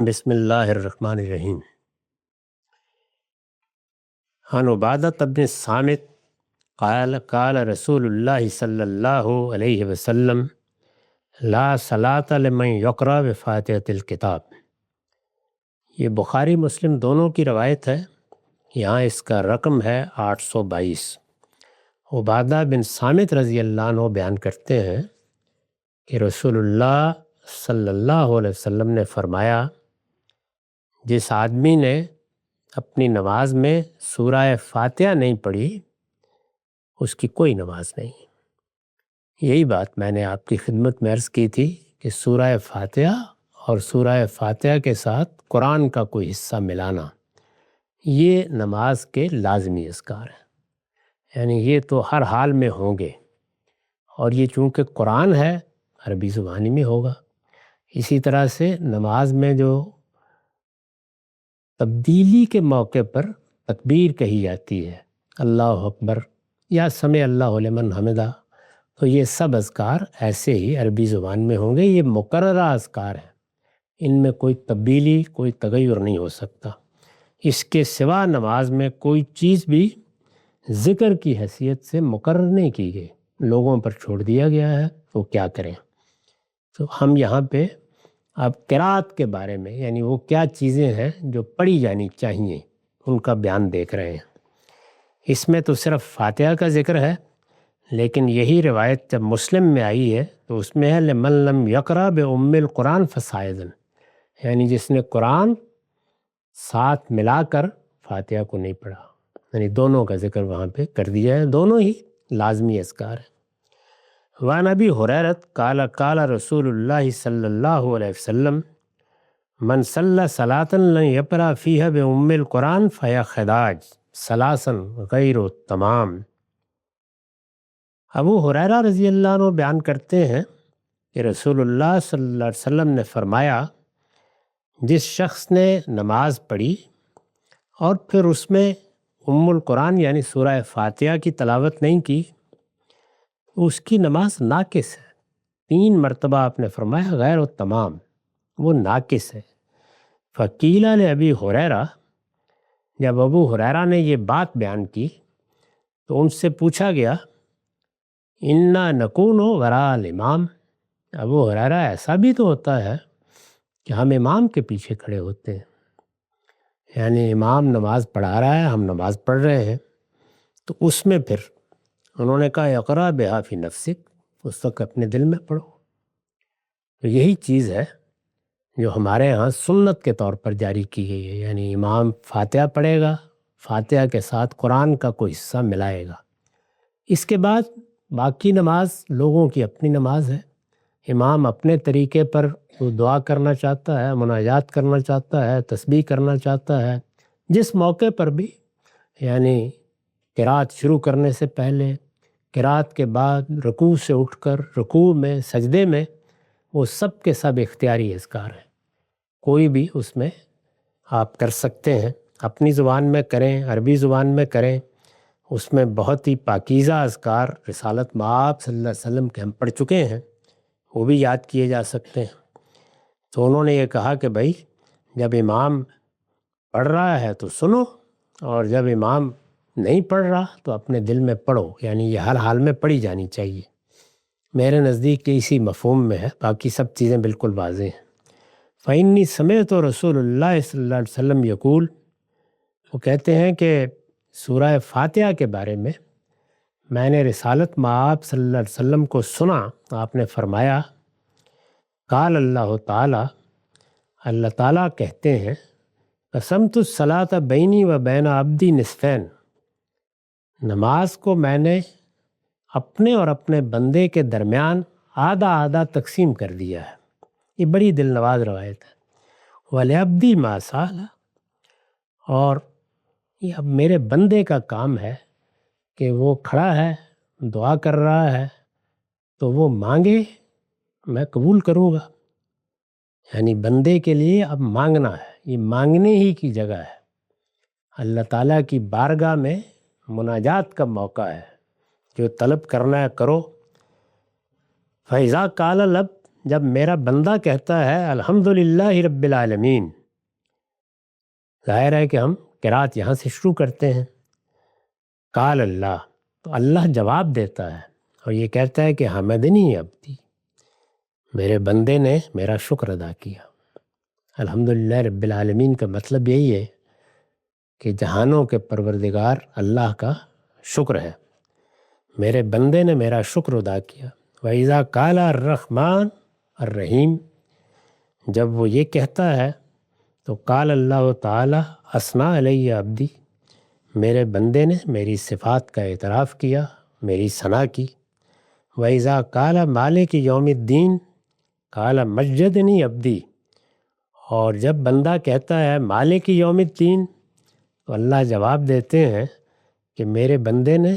بسم اللہ الرحمن الرحیم۔ عن عبادۃ بن الصامت قال قال رسول اللہ صلی اللہ علیہ وسلم لا صلاۃ لمن یقرأ بفاتحۃ الکتاب۔ یہ بخاری مسلم دونوں کی روایت ہے، یہاں اس کا رقم ہے 822۔ عبادہ بن صامت رضی اللہ عنہ بیان کرتے ہیں کہ رسول اللہ صلی اللہ علیہ وسلم نے فرمایا، جس آدمی نے اپنی نماز میں سورہ فاتحہ نہیں پڑھی اس کی کوئی نماز نہیں۔ یہی بات میں نے آپ کی خدمت میں عرض کی تھی کہ سورہ فاتحہ اور سورہ فاتحہ کے ساتھ قرآن کا کوئی حصہ ملانا یہ نماز کے لازمی اذکار ہیں، یعنی یہ تو ہر حال میں ہوں گے، اور یہ چونکہ قرآن ہے عربی زبانی میں ہوگا۔ اسی طرح سے نماز میں جو تبدیلی کے موقع پر تکبیر کہی جاتی ہے، اللہ اکبر یا سمع اللہ لمن حمدہ، تو یہ سب اذکار ایسے ہی عربی زبان میں ہوں گے، یہ مقررہ اذکار ہیں، ان میں کوئی تبدیلی کوئی تغیر نہیں ہو سکتا۔ اس کے سوا نماز میں کوئی چیز بھی ذکر کی حیثیت سے مقرر نہیں کی گئی، لوگوں پر چھوڑ دیا گیا ہے، تو کیا کریں۔ تو ہم یہاں پہ اب قرات کے بارے میں، یعنی وہ کیا چیزیں ہیں جو پڑھی جانی چاہیے، ان کا بیان دیکھ رہے ہیں۔ اس میں تو صرف فاتحہ کا ذکر ہے، لیکن یہی روایت جب مسلم میں آئی ہے تو اس میں ہے لمن لم یقرأ بأم القرآن فصاعدا، یعنی جس نے قرآن ساتھ ملا کر فاتحہ کو نہیں پڑھا، یعنی دونوں کا ذکر وہاں پہ کر دیا ہے، دونوں ہی لازمی اذکار ہیں۔ وعن ابی ہریرۃ قال قال رسول اللہ صلی اللہ علیہ وسلم من صلی صلاۃ لم یقرأ فیہا بأم القرآن فہی خداج ثلاثا غیر تمام۔ ابو ہریرہ رضی اللہ عنہ بیان کرتے ہیں کہ رسول اللہ صلی اللہ علیہ وسلم نے فرمایا، جس شخص نے نماز پڑھی اور پھر اس میں ام القرآن یعنی سورہ فاتحہ کی تلاوت نہیں کی، اس کی نماز ناقص ہے۔ 3 مرتبہ آپ نے فرمایا غیر تمام، وہ ناقص ہے۔ فقیل لابی ہریرہ، جب ابو ہریرہ نے یہ بات بیان کی تو ان سے پوچھا گیا، انا نکون وراء الامام، ابو ہریرہ ایسا بھی تو ہوتا ہے کہ ہم امام کے پیچھے کھڑے ہوتے ہیں، یعنی امام نماز پڑھا رہا ہے، ہم نماز پڑھ رہے ہیں، تو اس میں پھر انہوں نے کہا اقرأ بہا فی نفسک، اس وقت اپنے دل میں پڑھو۔ تو یہی چیز ہے جو ہمارے ہاں سنت کے طور پر جاری کی گئی ہے، یعنی امام فاتحہ پڑھے گا، فاتحہ کے ساتھ قرآن کا کوئی حصہ ملائے گا۔ اس کے بعد باقی نماز لوگوں کی اپنی نماز ہے، امام اپنے طریقے پر وہ دعا کرنا چاہتا ہے، مناجات کرنا چاہتا ہے، تسبیح کرنا چاہتا ہے، جس موقع پر بھی، یعنی قرات شروع کرنے سے پہلے، قرات کے بعد، رکوع سے اٹھ کر، رکوع میں، سجدے میں، وہ سب کے سب اختیاری اذکار ہیں، کوئی بھی اس میں آپ کر سکتے ہیں، اپنی زبان میں کریں، عربی زبان میں کریں، اس میں بہت ہی پاکیزہ اذکار رسالت مآب صلی اللہ علیہ وسلم کے ہم پڑھ چکے ہیں، وہ بھی یاد کیے جا سکتے ہیں۔ تو انہوں نے یہ کہا کہ بھائی جب امام پڑھ رہا ہے تو سنو، اور جب امام نہیں پڑھ رہا تو اپنے دل میں پڑھو، یعنی یہ ہر حال میں پڑھی جانی چاہیے۔ میرے نزدیک اسی مفہوم میں ہے، باقی سب چیزیں بالکل واضح ہیں۔ فإنی سمعت رسول اللہ صلی اللہ علیہ وسلم یقول، وہ کہتے ہیں کہ سورہ فاتحہ کے بارے میں نے رسالت مآب صلی اللہ علیہ وسلم کو سنا، آپ نے فرمایا، قال اللہ تعالی، اللہ تعالیٰ کہتے ہیں، قسمت الصلاۃ بینی و بین عبدی نصفین، نماز کو میں نے اپنے اور اپنے بندے کے درمیان آدھا آدھا تقسیم کر دیا ہے۔ یہ بڑی دل نواز روایت ہے۔ وَلِعَبْدِي مَا سَأَلَ، اور یہ اب میرے بندے کا کام ہے کہ وہ کھڑا ہے، دعا کر رہا ہے، تو وہ مانگے، میں قبول کروں گا۔ یعنی بندے کے لیے اب مانگنا ہے، یہ مانگنے ہی کی جگہ ہے، اللہ تعالیٰ کی بارگاہ میں مناجات کا موقع ہے، جو طلب کرنا ہے کرو۔ فَإِذَا قَالَ الْعَبْدُ، جب میرا بندہ کہتا ہے الحمدللہ رب العالمین، ظاہر ہے کہ ہم قرات یہاں سے شروع کرتے ہیں، قال اللہ، تو اللہ جواب دیتا ہے اور یہ کہتا ہے کہ حمدنی عبدی، میرے بندے نے میرا شکر ادا کیا۔ الحمدللہ رب العالمین کا مطلب یہی ہے کہ جہانوں کے پروردگار اللہ کا شکر ہے، میرے بندے نے میرا شکر ادا کیا۔ وَإِذَا قَالَ الرَّحْمَٰنُ الرحیم، جب وہ یہ کہتا ہے تو قال اللہ تعالیٰ اثنا علیہ عبدی، میرے بندے نے میری صفات کا اعتراف کیا، میری ثنا کی۔ وَإِذَا قَالَ مالک یوم الدین قال مجدنی عبدی، اور جب بندہ کہتا ہے مالک یوم الدین تو اللہ جواب دیتے ہیں کہ میرے بندے نے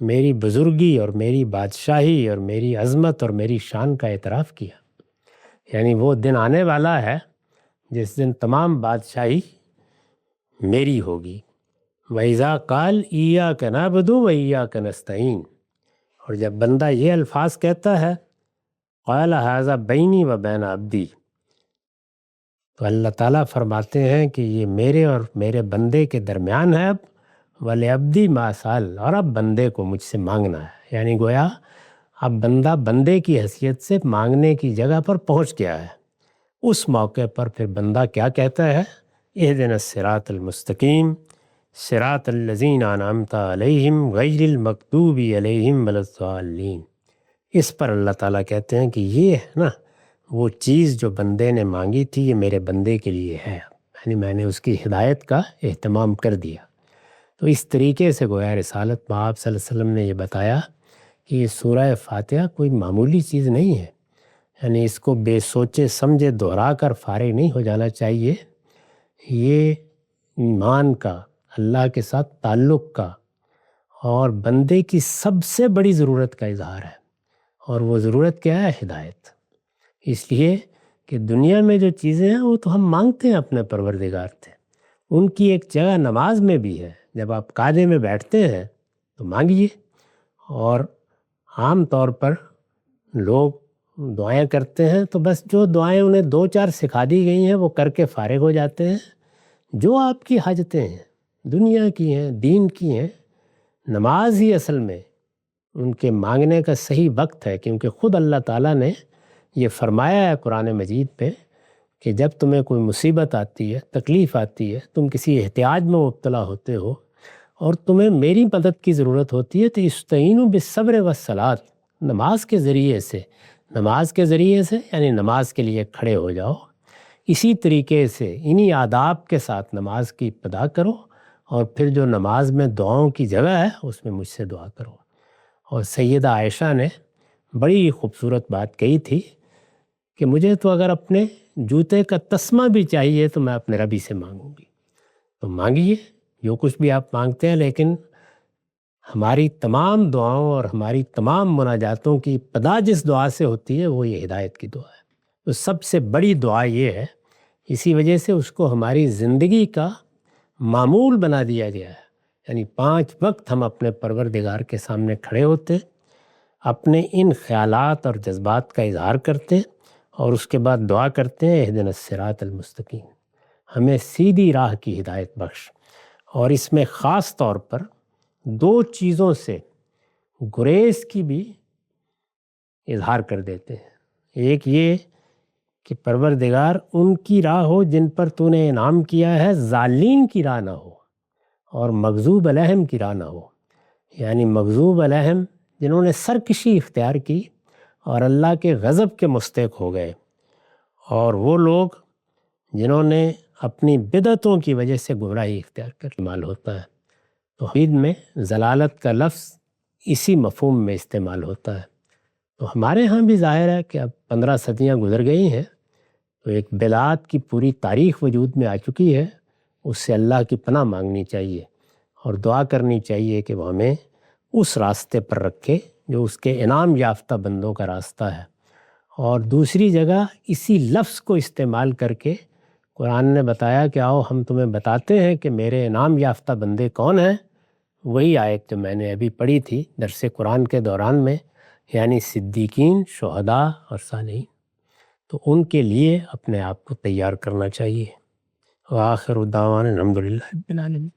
میری بزرگی اور میری بادشاہی اور میری عظمت اور میری شان کا اعتراف کیا۔ یعنی وہ دن آنے والا ہے جس دن تمام بادشاہی میری ہوگی۔ وَإِذَا قَالَ إِيَّاكَ نَعْبُدُ وَإِيَّاكَ نَسْتَعِينُ، اور جب بندہ یہ الفاظ کہتا ہے قَالَ هَذَا بَيْنِي وَبَيْنَ عَبْدِي، تو اللہ تعالیٰ فرماتے ہیں کہ یہ میرے اور میرے بندے کے درمیان ہے، اب وَلِعَبْدِي مَا سَأَلَ، اور اب بندے کو مجھ سے مانگنا ہے۔ یعنی گویا اب بندہ بندے کی حیثیت سے مانگنے کی جگہ پر پہنچ گیا ہے۔ اس موقع پر پھر بندہ کیا کہتا ہے؟ اہدنا الصراط المستقیم صراط الذین انعمت علیہم غیر المغضوب علیہم ولا الضالین۔ اس پر اللہ تعالیٰ کہتے ہیں کہ یہ ہے نا وہ چیز جو بندے نے مانگی تھی، یہ میرے بندے کے لیے ہے، یعنی میں نے اس کی ہدایت کا اہتمام کر دیا۔ تو اس طریقے سے گویا رسالت میں آپ صلی اللہ علیہ وسلم نے یہ بتایا کہ یہ سورہ فاتحہ کوئی معمولی چیز نہیں ہے، یعنی اس کو بے سوچے سمجھے دہرا کر فارغ نہیں ہو جانا چاہیے۔ یہ ایمان کا، اللہ کے ساتھ تعلق کا اور بندے کی سب سے بڑی ضرورت کا اظہار ہے، اور وہ ضرورت کیا ہے؟ ہدایت۔ اس لیے کہ دنیا میں جو چیزیں ہیں وہ تو ہم مانگتے ہیں اپنے پروردگار سے، ان کی ایک جگہ نماز میں بھی ہے۔ جب آپ قعدے میں بیٹھتے ہیں تو مانگیے، اور عام طور پر لوگ دعائیں کرتے ہیں تو بس جو دعائیں انہیں دو چار سکھا دی گئی ہیں وہ کر کے فارغ ہو جاتے ہیں۔ جو آپ کی حاجتیں ہیں، دنیا کی ہیں، دین کی ہیں، نماز ہی اصل میں ان کے مانگنے کا صحیح وقت ہے، کیونکہ خود اللہ تعالیٰ نے یہ فرمایا ہے قرآن مجید پہ کہ جب تمہیں کوئی مصیبت آتی ہے، تکلیف آتی ہے، تم کسی احتیاج میں مبتلا ہوتے ہو اور تمہیں میری مدد کی ضرورت ہوتی ہے، تو استعینوا بالصبر والصلاۃ، نماز کے ذریعے سے یعنی نماز کے لیے کھڑے ہو جاؤ۔ اسی طریقے سے انہی آداب کے ساتھ نماز کی ابتدا کرو، اور پھر جو نماز میں دعاؤں کی جگہ ہے اس میں مجھ سے دعا کرو۔ اور سیدہ عائشہ نے بڑی خوبصورت بات کہی تھی کہ مجھے تو اگر اپنے جوتے کا تسمہ بھی چاہیے تو میں اپنے ربی سے مانگوں گی۔ تو مانگیے جو کچھ بھی آپ مانگتے ہیں، لیکن ہماری تمام دعاؤں اور ہماری تمام مناجاتوں کی ابتدا جس دعا سے ہوتی ہے وہ یہ ہدایت کی دعا ہے۔ تو سب سے بڑی دعا یہ ہے، اسی وجہ سے اس کو ہماری زندگی کا معمول بنا دیا گیا ہے۔ یعنی 5 وقت ہم اپنے پروردگار کے سامنے کھڑے ہوتے، اپنے ان خیالات اور جذبات کا اظہار کرتے، اور اس کے بعد دعا کرتے ہیں اہدنا الصراط المستقیم، ہمیں سیدھی راہ کی ہدایت بخش۔ اور اس میں خاص طور پر 2 چیزوں سے گریز کی بھی اظہار کر دیتے ہیں۔ ایک یہ کہ پروردگار ان کی راہ ہو جن پر تو نے انعام کیا ہے، ظالین کی راہ نہ ہو، اور مغضوب علیہم کی راہ نہ ہو۔ یعنی مغضوب علیہم جنہوں نے سرکشی اختیار کی اور اللہ کے غضب کے مستحق ہو گئے، اور وہ لوگ جنہوں نے اپنی بدعتوں کی وجہ سے گمراہی اختیار کر استعمال ہوتا ہے۔ توحید میں ضلالت کا لفظ اسی مفہوم میں استعمال ہوتا ہے۔ تو ہمارے ہاں بھی ظاہر ہے کہ اب 15 صدیاں گزر گئی ہیں، تو ایک بدعات کی پوری تاریخ وجود میں آ چکی ہے۔ اس سے اللہ کی پناہ مانگنی چاہیے اور دعا کرنی چاہیے کہ وہ ہمیں اس راستے پر رکھے جو اس کے انعام یافتہ بندوں کا راستہ ہے۔ اور دوسری جگہ اسی لفظ کو استعمال کر کے قرآن نے بتایا کہ آؤ ہم تمہیں بتاتے ہیں کہ میرے انعام یافتہ بندے کون ہیں۔ وہی آیت جو میں نے ابھی پڑھی تھی درس قرآن کے دوران میں، یعنی صدیقین، شہداء اور صالحین۔ تو ان کے لیے اپنے آپ کو تیار کرنا چاہیے۔ وآخر دعوانا الحمدللہ رب العالمین۔